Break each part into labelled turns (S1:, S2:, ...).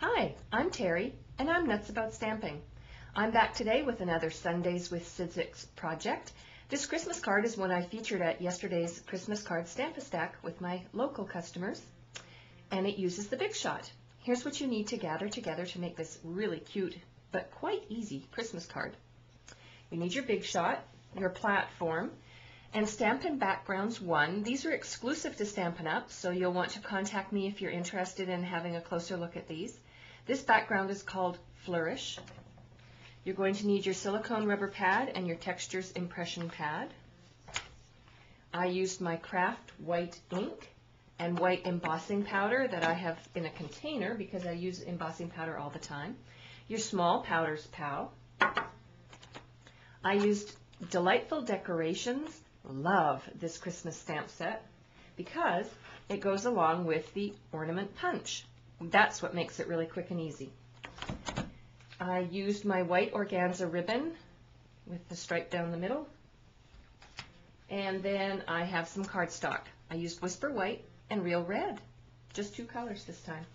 S1: Hi, I'm Terry, and I'm nuts about stamping. I'm back today with another Sundays with Sizzix project. This Christmas card is one I featured at yesterday's Christmas card Stamp-A-Stack with my local customers, and it uses the Big Shot. Here's what you need to gather together to make this really cute but quite easy Christmas card. You need your Big Shot, your platform, and Stampin' Backgrounds 1. These are exclusive to Stampin' Up, so you'll want to contact me if you're interested in having a closer look at these. This background is called Flourish. You're going to need your silicone rubber pad and your Textures impression pad. I used my craft white ink and white embossing powder that I have in a container because I use embossing powder all the time. Your small powders pal. I used Delightful Decorations. Love this Christmas stamp set because it goes along with the ornament punch. That's what makes it really quick and easy. I used my white organza ribbon with the stripe down the middle, and then I have some cardstock. I used Whisper White and Real Red, just 2 colors this time.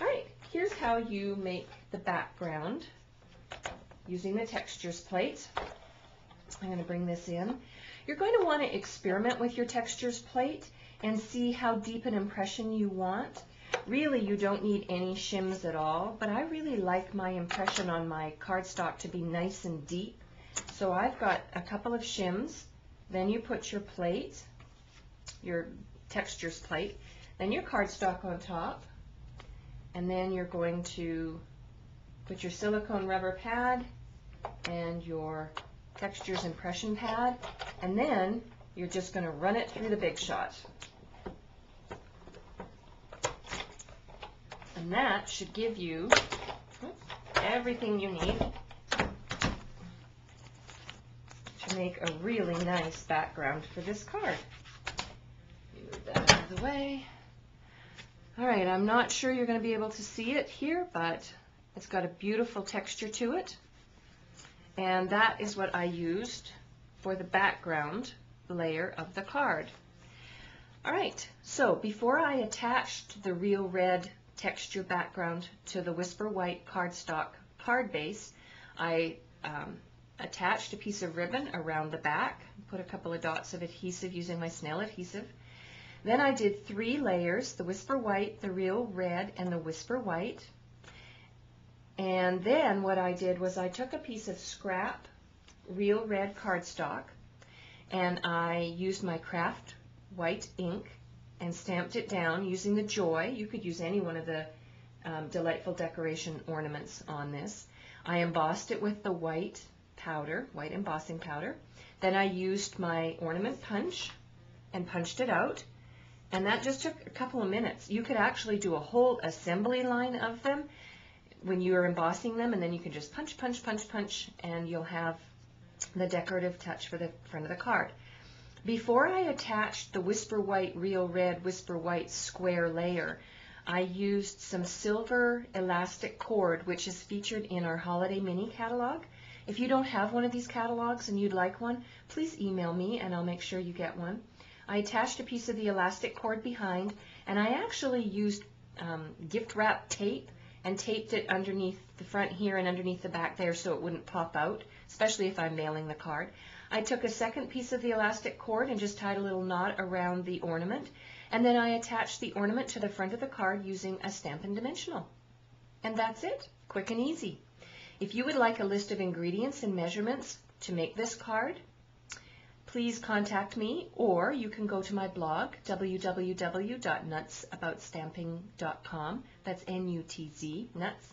S1: Alright, here's how you make the background using the textures plate. I'm going to bring this in. You're going to want to experiment with your textures plate and see how deep an impression you want. Really, you don't need any shims at all, but I really like my impression on my cardstock to be nice and deep. So I've got a couple of shims. Then you put your plate, your textures plate, then your cardstock on top, and then you're going to put your silicone rubber pad and your Textures impression pad, and then you're just going to run it through the Big Shot. And that should give you everything you need to make a really nice background for this card. Move that out of the way. Alright, I'm not sure you're going to be able to see it here, but it's got a beautiful texture to it. And that is what I used for the background layer of the card. Alright, so before I attached the Real Red texture background to the Whisper White cardstock card base, I attached a piece of ribbon around the back, put a couple of dots of adhesive using my snail adhesive. Then I did 3 layers, the Whisper White, the Real Red, and the Whisper White. And then what I did was I took a piece of scrap Real Red cardstock and I used my craft white ink and stamped it down using the Joy. You could use any one of the Delightful Decoration ornaments on this. I embossed it with the white powder, white embossing powder. Then I used my ornament punch and punched it out. And that just took a couple of minutes. You could actually do a whole assembly line of them when you are embossing them, and then you can just punch, punch, punch, punch, and you'll have the decorative touch for the front of the card. Before I attached the Whisper White, Real Red, Whisper White square layer, I used some silver elastic cord, which is featured in our Holiday Mini catalog. If you don't have one of these catalogs and you'd like one, please email me and I'll make sure you get one. I attached a piece of the elastic cord behind, and I actually used gift wrap tape and taped it underneath the front here and underneath the back there so it wouldn't pop out, especially if I'm mailing the card. I took a second piece of the elastic cord and just tied a little knot around the ornament, and then I attached the ornament to the front of the card using a Stampin' Dimensional. And that's it, quick and easy. If you would like a list of ingredients and measurements to make this card, please contact me, or you can go to my blog, www.nutsaboutstamping.com. That's N-U-T-Z, nuts.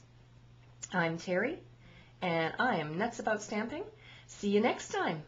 S1: I'm Terry, and I am Nuts About Stamping. See you next time.